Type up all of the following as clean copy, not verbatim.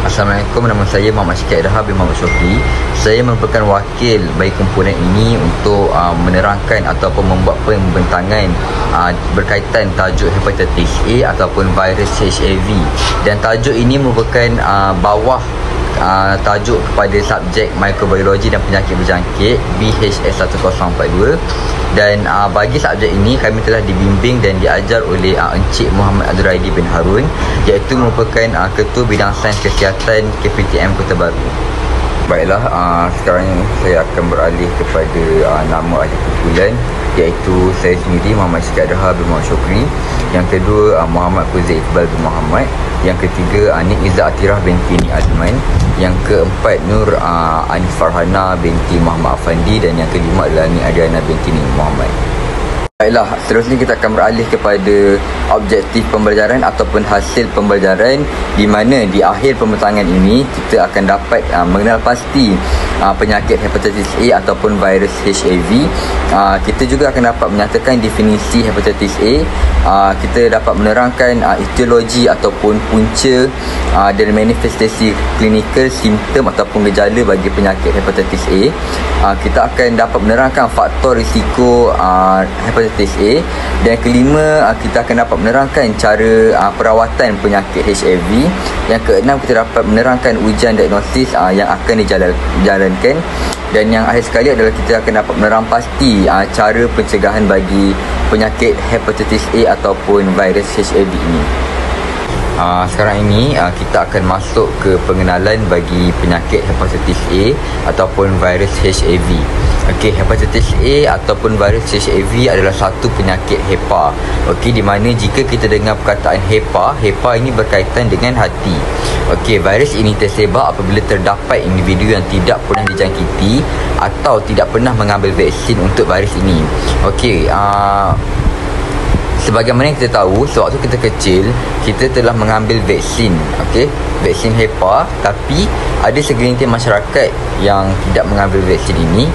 Assalamualaikum, nama saya Muhammad Syekh Daha bin Muhammad Syukri. Saya merupakan wakil bagi kumpulan ini untuk menerangkan ataupun membuat pembentangan berkaitan tajuk hepatitis A ataupun virus HIV. Dan tajuk ini merupakan bawah tajuk kepada subjek mikrobiologi dan penyakit berjangkit BHS 1042. Dan bagi subjek ini kami telah dibimbing dan diajar oleh Encik Muhammad Abdul Raidi bin Harun, iaitu merupakan Ketua Bidang Sains Kesihatan KPTM Kota Baru. Baiklah, sekarang saya akan beralih kepada nama ahli kumpulan, iaitu saya sendiri Muhammad Syekh Daha bin Muhammad Syukri. Yang kedua Muhammad Fuzail Iqbal bin Muhammad. Yang ketiga Nik Izzat Atirah binti Nik Azman. Yang keempat Nur Anis Farhana binti Muhammad Afandi. Dan yang kelima adalah Nik Adriana binti Nik Muhammad. Baiklah, seterusnya kita akan beralih kepada objektif pembelajaran ataupun hasil pembelajaran, di mana di akhir pembentangan ini kita akan dapat mengenal pasti penyakit hepatitis A ataupun virus HIV. Kita juga akan dapat menyatakan definisi hepatitis A. Kita dapat menerangkan etiologi ataupun punca dan manifestasi klinikal, simptom ataupun gejala bagi penyakit hepatitis A. Kita akan dapat menerangkan faktor risiko hepatitis A. Dan kelima, kita akan dapat menerangkan cara perawatan penyakit HIV. Yang keenam, kita dapat menerangkan ujian diagnosis yang akan dijalankan. Dan yang akhir sekali adalah kita akan dapat menerang pasti cara pencegahan bagi penyakit hepatitis A ataupun virus HIV ini. Sekarang ini kita akan masuk ke pengenalan bagi penyakit hepatitis A ataupun virus HIV. Okey, hepatitis A ataupun virus HIV adalah satu penyakit HEPA. Okey, di mana jika kita dengar perkataan HEPA ini berkaitan dengan hati. Okey, virus ini tersebar apabila terdapat individu yang tidak pernah dijangkiti atau tidak pernah mengambil vaksin untuk virus ini. Okey, sebagaimana yang kita tahu, sewaktu kita kecil, kita telah mengambil vaksin, okey, vaksin HEPA, tapi ada segelintir masyarakat yang tidak mengambil vaksin ini.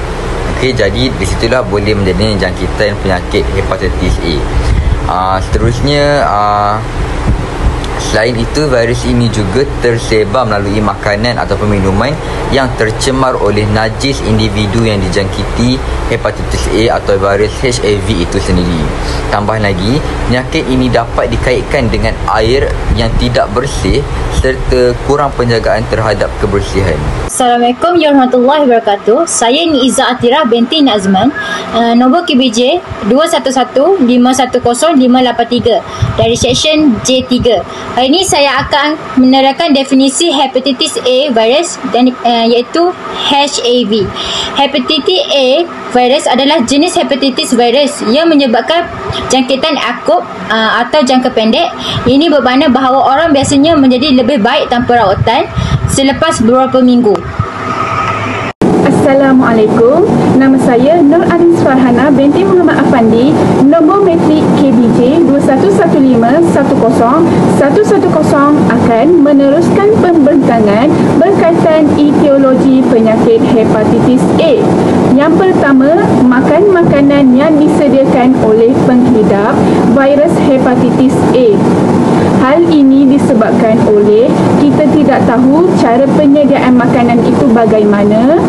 Okey, jadi di situlah boleh menjadi jangkitan penyakit hepatitis A. Seterusnya, selain itu, virus ini juga tersebar melalui makanan ataupun minuman yang tercemar oleh najis individu yang dijangkiti hepatitis A atau virus HIV itu sendiri. Tambahan lagi, penyakit ini dapat dikaitkan dengan air yang tidak bersih serta kurang penjagaan terhadap kebersihan. Assalamualaikum warahmatullahi wabarakatuh. Saya Nik Izzat Atirah binti Nik Azman. Nombor KBJ 21151058 dari seksyen J3. Hari ini saya akan menerangkan definisi hepatitis A virus dan iaitu HIV. Hepatitis A virus adalah jenis hepatitis virus yang menyebabkan jangkitan akut atau jangka pendek. Ini bermakna bahawa orang biasanya menjadi lebih baik tanpa rawatan selepas beberapa minggu. Assalamualaikum. Nama saya Nur Anis Farhana binti Muhammad Afandi. Nombor metrik KBJ 2115101110 akan meneruskan pembentangan berkaitan etiologi penyakit hepatitis A. Yang pertama, makan makanan yang disediakan oleh penghidap virus hepatitis A. Hal ini disebabkan oleh kita tidak tahu cara penyediaan makanan itu bagaimana,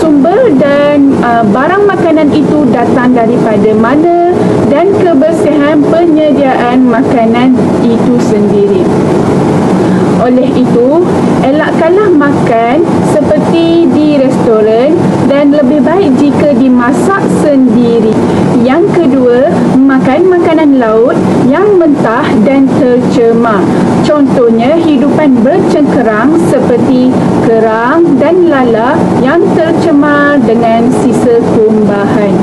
sumber dan barang makanan itu datang daripada mana, dan kebersihan penyediaan makanan itu sendiri. Oleh itu, elakkanlah makan seperti di restoran dan lebih baik jika dimasak sendiri. Yang kedua, makan makanan laut yang mentah dan tercemar. Contohnya, hidupan bercengkerang seperti kerang dan lala yang tercemar dengan sisa kumbahan.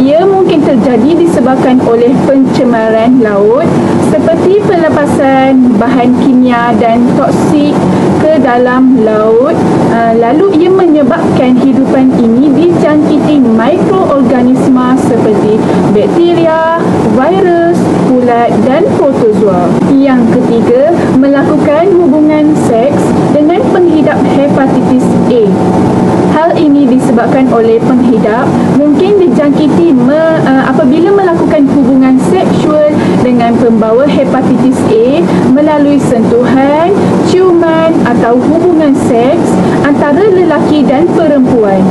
Ia mungkin terjadi disebabkan oleh pencemaran laut seperti pelepasan bahan kimia dan toksik ke dalam laut. Lalu ia menyebabkan hidupan ini dijangkiti mikroorganisma seperti bakteria, virus, kulat dan protozoa. Yang ketiga, melakukan hubungan seks dengan penghidap hepatitis A. Hal ini disebabkan oleh penghidap mungkin dijangkiti apabila melakukan hubungan seksual dengan pembawa hepatitis A melalui sentuhan, ciuman atau hubungan seks antara lelaki dan perempuan.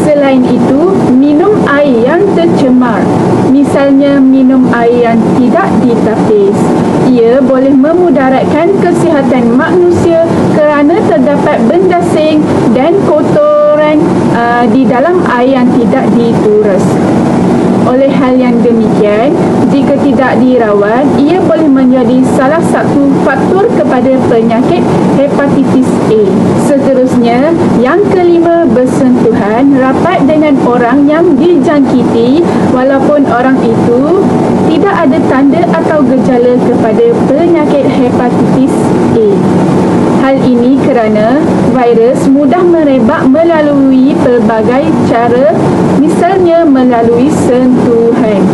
Selain itu, minum air yang tercemar, misalnya minum air yang tidak ditapis. Ia boleh memudaratkan kesihatan manusia kerana terdapat benda seng dan kotoran di dalam air yang tidak diturus. Oleh hal yang demikian, jika tidak dirawat, ia boleh menjadi salah satu faktor kepada penyakit hepatitis A. Seterusnya, yang kelima, bersentuhan rapat dengan orang yang dijangkiti walaupun orang itu tidak ada tanda atau gejala kepada penyakit hepatitis A. Hal ini kerana virus mudah merebak melalui pelbagai cara, misalnya melalui sentuhan.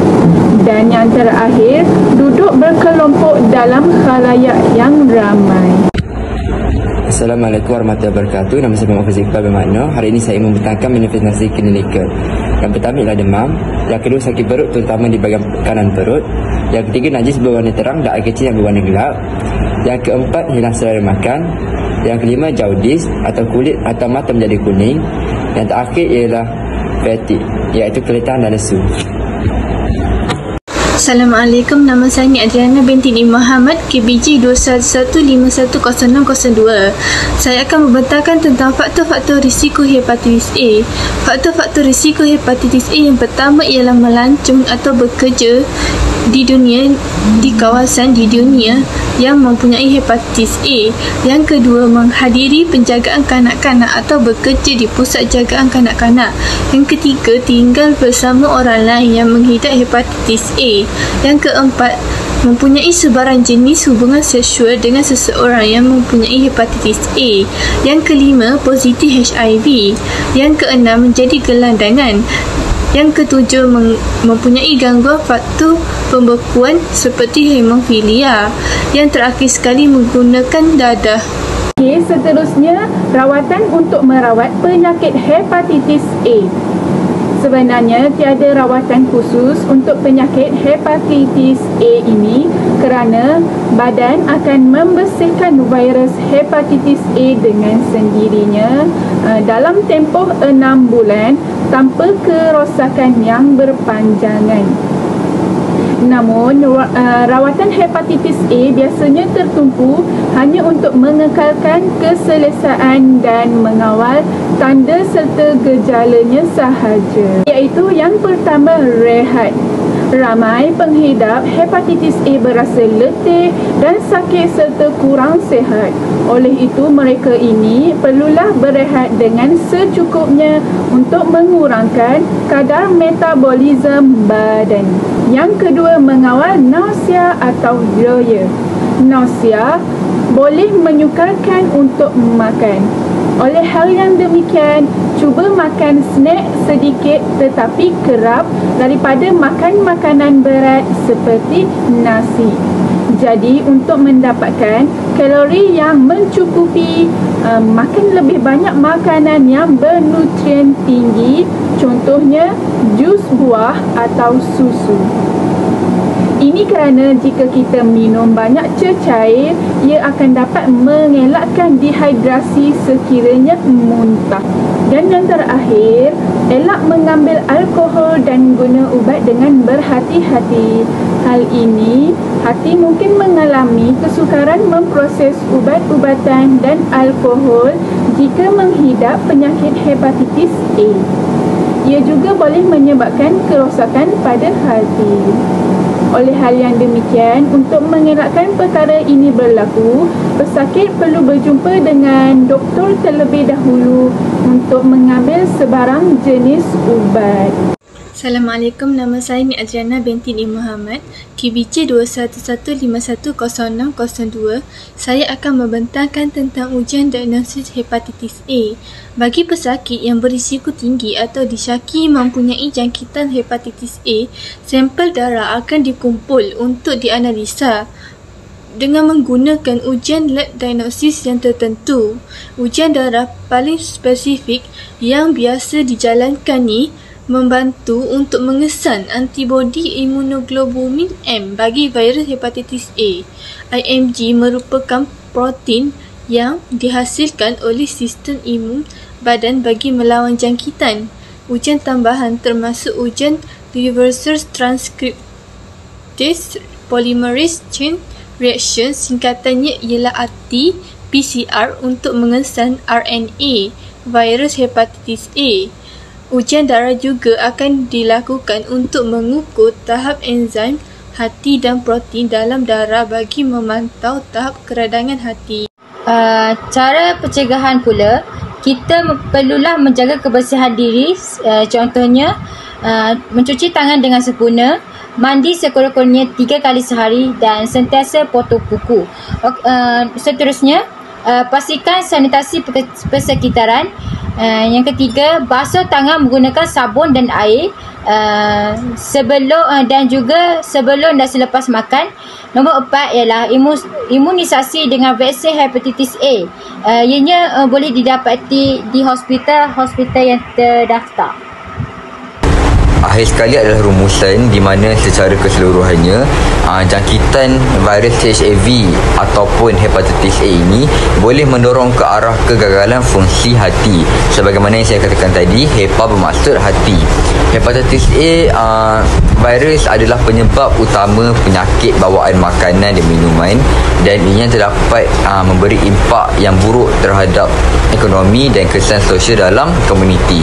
Dan yang terakhir, duduk berkelompok dalam khalayak yang ramai. Assalamualaikum warahmatullahi wabarakatuh. Nama saya Muhammad Fazil Iqbal bermakna. Hari ini saya membentangkan manifestasi klinikal. Yang pertama ialah demam. Yang kedua, sakit perut terutama di bahagian kanan perut. Yang ketiga, najis berwarna terang dan air kecil yang berwarna gelap. Yang keempat, hilang selera makan. Yang kelima, jaundice atau kulit atau mata menjadi kuning. Yang terakhir ialah fatigue, iaitu keletihan dan lesu. Assalamualaikum, nama saya Nik Adriana binti Ni Muhammad, KBG 211510602. Saya akan membentangkan tentang faktor-faktor risiko hepatitis A. Faktor-faktor risiko hepatitis A yang pertama ialah melancong atau bekerja di kawasan di dunia yang mempunyai hepatitis A. Yang kedua, menghadiri penjagaan kanak-kanak atau bekerja di pusat jagaan kanak-kanak. Yang ketiga, tinggal bersama orang lain yang mengidap hepatitis A. Yang keempat, mempunyai sebarang jenis hubungan seksual dengan seseorang yang mempunyai hepatitis A. Yang kelima, positif HIV. Yang keenam, menjadi gelandangan. Yang ketujuh, mempunyai gangguan faktor pembekuan seperti hemofilia. Yang terakhir sekali, menggunakan dadah. Okey, seterusnya, rawatan untuk merawat penyakit hepatitis A. Sebenarnya, tiada rawatan khusus untuk penyakit hepatitis A ini kerana badan akan membersihkan virus hepatitis A dengan sendirinya dalam tempoh 6 bulan tanpa kerosakan yang berpanjangan. Namun, rawatan hepatitis A biasanya tertumpu hanya untuk mengekalkan keselesaan dan mengawal tanda serta gejalanya sahaja. Iaitu yang pertama, rehat. Ramai penghidap hepatitis A berasa letih dan sakit serta kurang sihat. Oleh itu, mereka ini perlulah berehat dengan secukupnya untuk mengurangkan kadar metabolisme badan. Yang kedua, mengawal nausea atau diarrhea. Nausea boleh menyukarkan untuk makan. Oleh hal yang demikian, cuba makan snack sedikit tetapi kerap daripada makan makanan berat seperti nasi. Jadi, untuk mendapatkan kalori yang mencukupi, makan lebih banyak makanan yang bernutrien tinggi, contohnya jus buah atau susu. Ini kerana jika kita minum banyak cecair, ia akan dapat mengelakkan dehidrasi sekiranya muntah. Dan yang terakhir, elak mengambil alkohol dan guna ubat dengan berhati-hati. Hal ini, hati mungkin mengalami kesukaran memproses ubat-ubatan dan alkohol jika menghidap penyakit hepatitis A. Ia juga boleh menyebabkan kerosakan pada hati. Oleh hal yang demikian, untuk mengelakkan perkara ini berlaku, pesakit perlu berjumpa dengan doktor terlebih dahulu untuk mengambil sebarang jenis ubat. Assalamualaikum, nama saya Nik Adriana binti Ni Muhammad, KBC 211510602. Saya akan membentangkan tentang ujian diagnosis hepatitis A. Bagi pesakit yang berisiko tinggi atau disyaki mempunyai jangkitan hepatitis A, sampel darah akan dikumpul untuk dianalisa dengan menggunakan ujian lab diagnosis yang tertentu. Ujian darah paling spesifik yang biasa dijalankan ni membantu untuk mengesan antibodi imunoglobumin M bagi virus hepatitis A. IMG merupakan protein yang dihasilkan oleh sistem imun badan bagi melawan jangkitan. Ujian tambahan termasuk ujian reverse transcriptase polymerase chain reaction, singkatannya ialah RT-PCR, untuk mengesan RNA virus hepatitis A. Ujian darah juga akan dilakukan untuk mengukur tahap enzim hati dan protein dalam darah bagi memantau tahap keradangan hati. Cara pencegahan pula, kita perlulah menjaga kebersihan diri, contohnya mencuci tangan dengan sempurna, mandi sekurang-kurangnya 3 kali sehari dan sentiasa potong kuku. Seterusnya, pastikan sanitasi persekitaran. Yang ketiga, basuh tangan menggunakan sabun dan air sebelum dan selepas makan. Nombor 4 ialah imunisasi dengan vaksin hepatitis A. Ianya boleh didapati di hospital yang terdaftar. Akhir sekali adalah rumusan di mana secara keseluruhannya jangkitan virus HIV ataupun hepatitis A ini boleh mendorong ke arah kegagalan fungsi hati. Sebagaimana yang saya katakan tadi, HEPA bermaksud hati. Hepatitis A virus adalah penyebab utama penyakit bawaan makanan dan minuman, dan ianya terdapat memberi impak yang buruk terhadap ekonomi dan kesan sosial dalam komuniti.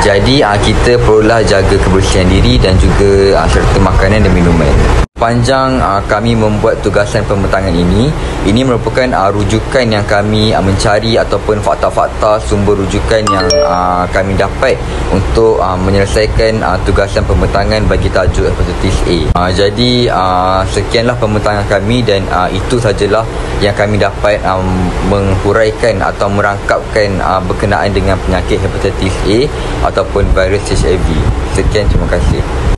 Jadi kita perlulah jaga kebersihan diri dan juga serta makanan dan minuman. Panjang kami membuat tugasan pembentangan ini merupakan rujukan yang kami mencari ataupun fakta-fakta sumber rujukan yang kami dapat untuk menyelesaikan tugasan pembentangan bagi tajuk hepatitis A. Jadi sekianlah pembentangan kami, dan itu sajalah yang kami dapat menghuraikan atau merangkapkan berkenaan dengan penyakit hepatitis A ataupun virus HIV. Sekian, terima kasih.